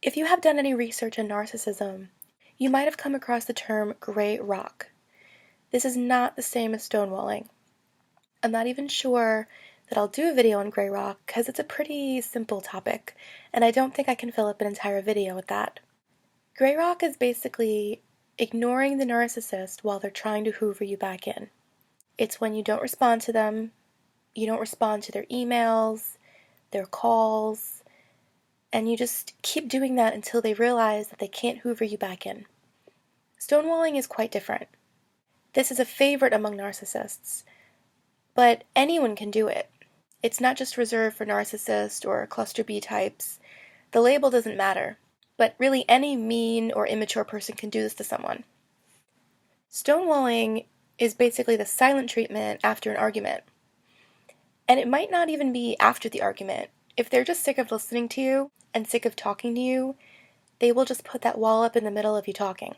If you have done any research on narcissism, you might have come across the term gray rock. This is not the same as stonewalling. I'm not even sure that I'll do a video on gray rock because it's a pretty simple topic, and I don't think I can fill up an entire video with that. Gray rock is basically ignoring the narcissist while they're trying to hoover you back in. It's when you don't respond to them, you don't respond to their emails, their calls, and you just keep doing that until they realize that they can't hoover you back in. Stonewalling is quite different. This is a favorite among narcissists, but anyone can do it. It's not just reserved for narcissists or cluster B types. The label doesn't matter, but really any mean or immature person can do this to someone. Stonewalling is basically the silent treatment after an argument. And it might not even be after the argument. If they're just sick of listening to you and sick of talking to you, they will just put that wall up in the middle of you talking.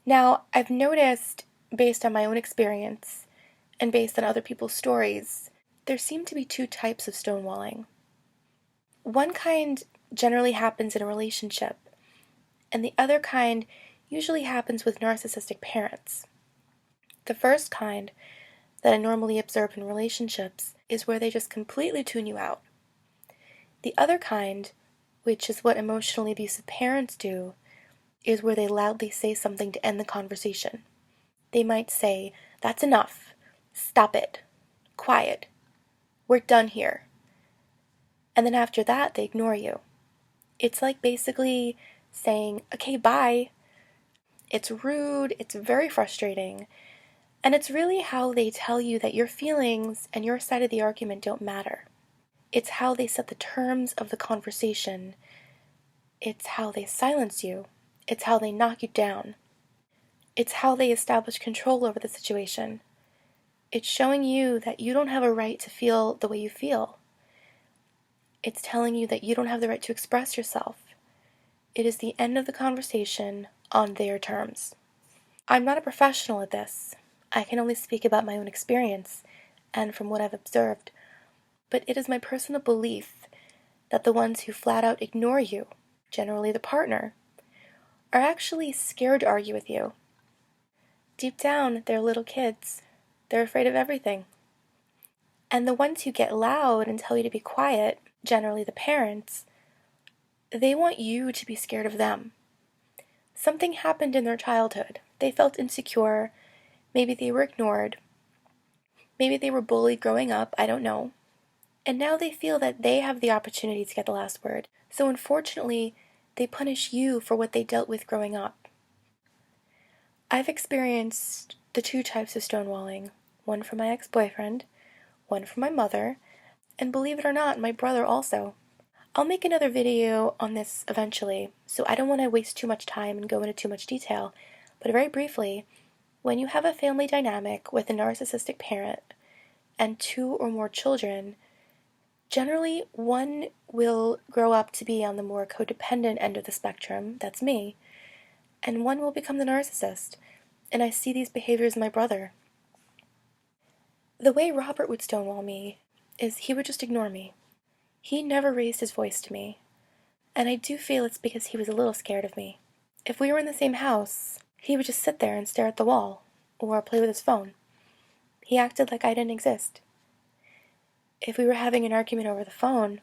Now, I've noticed, based on my own experience and based on other people's stories, there seem to be two types of stonewalling. One kind generally happens in a relationship, and the other kind usually happens with narcissistic parents. The first kind that I normally observe in relationships is where they just completely tune you out. The other kind, which is what emotionally abusive parents do, is where they loudly say something to end the conversation. They might say, "That's enough. Stop it. Quiet. We're done here." And then after that, they ignore you. It's like basically saying, "Okay, bye." It's rude, it's very frustrating, and it's really how they tell you that your feelings and your side of the argument don't matter. It's how they set the terms of the conversation. It's how they silence you. It's how they knock you down. It's how they establish control over the situation. It's showing you that you don't have a right to feel the way you feel. It's telling you that you don't have the right to express yourself. It is the end of the conversation on their terms. I'm not a professional at this. I can only speak about my own experience and from what I've observed, but it is my personal belief that the ones who flat out ignore you, generally the partner, are actually scared to argue with you. Deep down, they're little kids. They're afraid of everything. And the ones who get loud and tell you to be quiet, generally the parents, they want you to be scared of them. Something happened in their childhood. They felt insecure. Maybe they were ignored. Maybe they were bullied growing up. I don't know. And now they feel that they have the opportunity to get the last word. So unfortunately, they punish you for what they dealt with growing up. I've experienced the two types of stonewalling. One from my ex-boyfriend, one from my mother, and believe it or not, my brother also. I'll make another video on this eventually, so I don't want to waste too much time and go into too much detail, but very briefly, when you have a family dynamic with a narcissistic parent and two or more children, generally one will grow up to be on the more codependent end of the spectrum, that's me, and one will become the narcissist, and I see these behaviors in my brother. The way Robert would stonewall me is he would just ignore me. He never raised his voice to me, and I do feel it's because he was a little scared of me. If we were in the same house, he would just sit there and stare at the wall, or play with his phone. He acted like I didn't exist. If we were having an argument over the phone,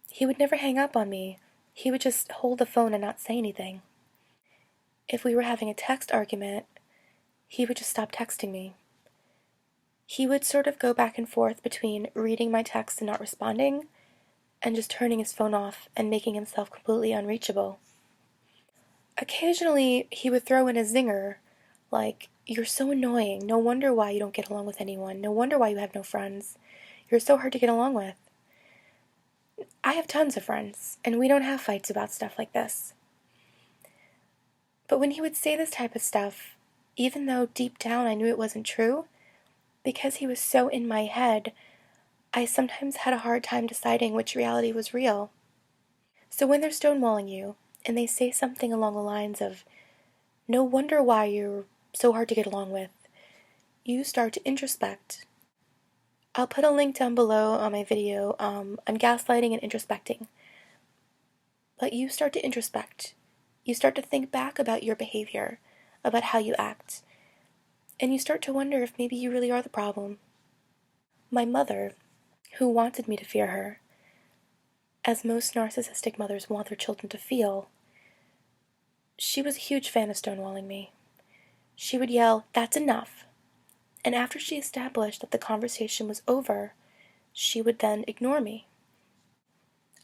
he would never hang up on me. He would just hold the phone and not say anything. If we were having a text argument, he would just stop texting me. He would sort of go back and forth between reading my text and not responding, and just turning his phone off and making himself completely unreachable. Occasionally, he would throw in a zinger, like, "You're so annoying, no wonder why you don't get along with anyone, no wonder why you have no friends. You're so hard to get along with." I have tons of friends, and we don't have fights about stuff like this. But when he would say this type of stuff, even though deep down I knew it wasn't true, because he was so in my head, I sometimes had a hard time deciding which reality was real. So when they're stonewalling you, and they say something along the lines of, "No wonder why you're so hard to get along with," you start to introspect. I'll put a link down below on my video on gaslighting and introspecting. But you start to introspect. You start to think back about your behavior, about how you act, and you start to wonder if maybe you really are the problem. My mother, who wanted me to fear her, as most narcissistic mothers want their children to feel, she was a huge fan of stonewalling me. She would yell, "That's enough." And after she established that the conversation was over, she would then ignore me.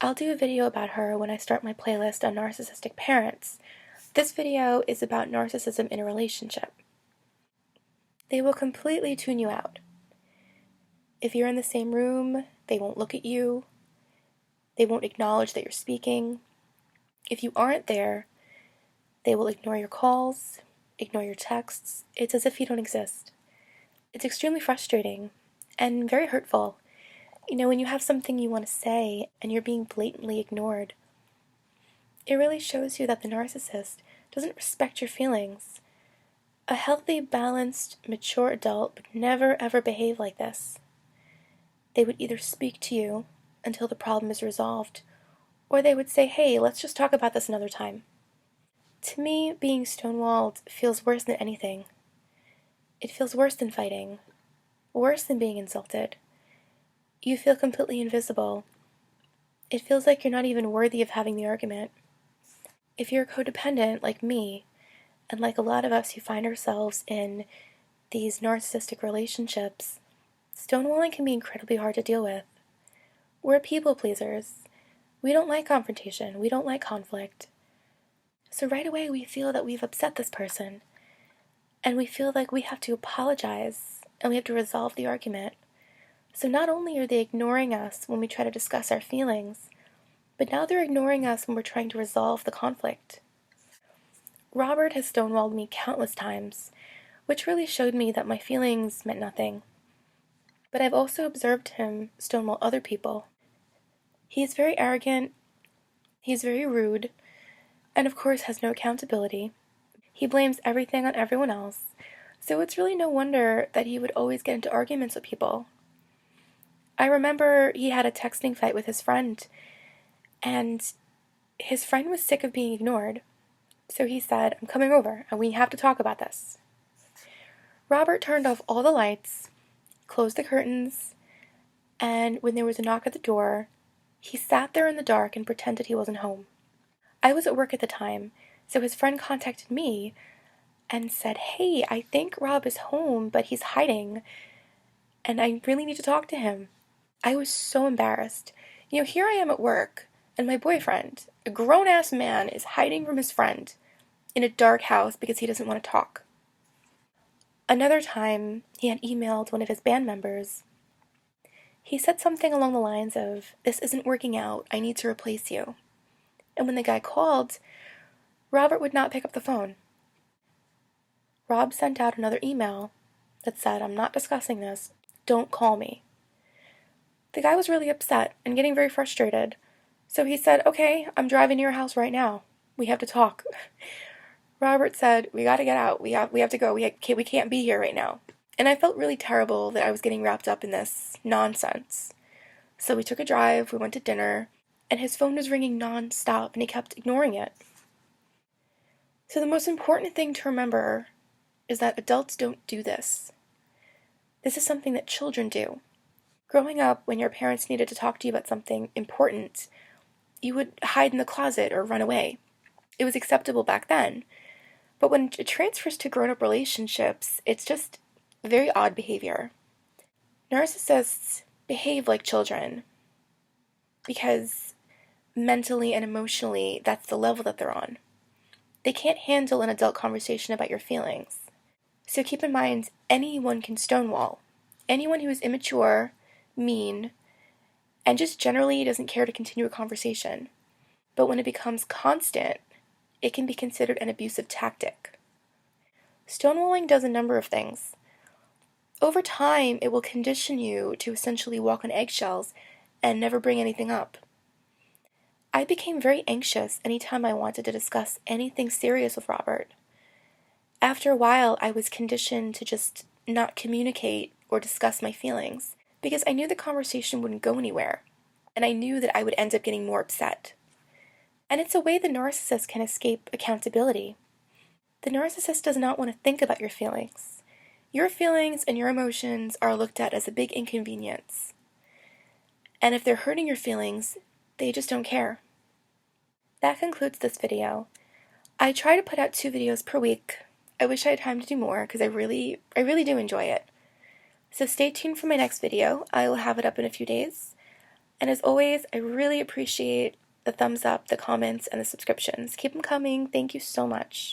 I'll do a video about her when I start my playlist on narcissistic parents. This video is about narcissism in a relationship. They will completely tune you out. If you're in the same room, they won't look at you. They won't acknowledge that you're speaking. If you aren't there, they will ignore your calls, ignore your texts. It's as if you don't exist. It's extremely frustrating and very hurtful. When you have something you want to say and you're being blatantly ignored, it really shows you that the narcissist doesn't respect your feelings. A healthy, balanced, mature adult would never ever behave like this. They would either speak to you until the problem is resolved, or they would say, "Hey, let's just talk about this another time." To me, being stonewalled feels worse than anything. It feels worse than fighting, worse than being insulted. You feel completely invisible. It feels like you're not even worthy of having the argument. If you're codependent like me, and like a lot of us who find ourselves in these narcissistic relationships, stonewalling can be incredibly hard to deal with. We're people pleasers. We don't like confrontation. We don't like conflict. So right away we feel that we've upset this person, and we feel like we have to apologize, and we have to resolve the argument. So not only are they ignoring us when we try to discuss our feelings, but now they're ignoring us when we're trying to resolve the conflict. Robert has stonewalled me countless times, which really showed me that my feelings meant nothing. But I've also observed him stonewall other people. He is very arrogant, he is very rude, and of course has no accountability. He blames everything on everyone else, so it's really no wonder that he would always get into arguments with people. I remember he had a texting fight with his friend, and his friend was sick of being ignored. So he said, "I'm coming over, and we have to talk about this." Robert turned off all the lights, closed the curtains, and when there was a knock at the door, he sat there in the dark and pretended he wasn't home. I was at work at the time, so his friend contacted me and said, "Hey, I think Rob is home, but he's hiding, and I really need to talk to him." I was so embarrassed. Here I am at work, and my boyfriend, a grown-ass man, is hiding from his friend in a dark house because he doesn't want to talk. Another time, he had emailed one of his band members. He said something along the lines of, "This isn't working out, I need to replace you." And when the guy called, Robert would not pick up the phone. Rob sent out another email that said, "I'm not discussing this, don't call me." The guy was really upset and getting very frustrated, so he said, "Okay, I'm driving to your house right now. We have to talk." Robert said, "We gotta get out. We have to go. We can't be here right now." And I felt really terrible that I was getting wrapped up in this nonsense. So we took a drive, we went to dinner, and his phone was ringing non-stop, and he kept ignoring it. So the most important thing to remember is that adults don't do this. This is something that children do. Growing up, when your parents needed to talk to you about something important, you would hide in the closet or run away. It was acceptable back then. But when it transfers to grown-up relationships, it's just very odd behavior. Narcissists behave like children because mentally and emotionally, that's the level that they're on. They can't handle an adult conversation about your feelings. So keep in mind, anyone can stonewall. Anyone who is immature, mean, and just generally doesn't care to continue a conversation. But when it becomes constant, it can be considered an abusive tactic. Stonewalling does a number of things. Over time, it will condition you to essentially walk on eggshells and never bring anything up. I became very anxious anytime I wanted to discuss anything serious with Robert. After a while, I was conditioned to just not communicate or discuss my feelings because I knew the conversation wouldn't go anywhere, and I knew that I would end up getting more upset. And it's a way the narcissist can escape accountability. The narcissist does not want to think about your feelings. Your feelings and your emotions are looked at as a big inconvenience. And if they're hurting your feelings, they just don't care. That concludes this video. I try to put out 2 videos per week. I wish I had time to do more because I really do enjoy it. So stay tuned for my next video. I will have it up in a few days. And as always, I really appreciate the thumbs up, the comments, and the subscriptions. Keep them coming. Thank you so much.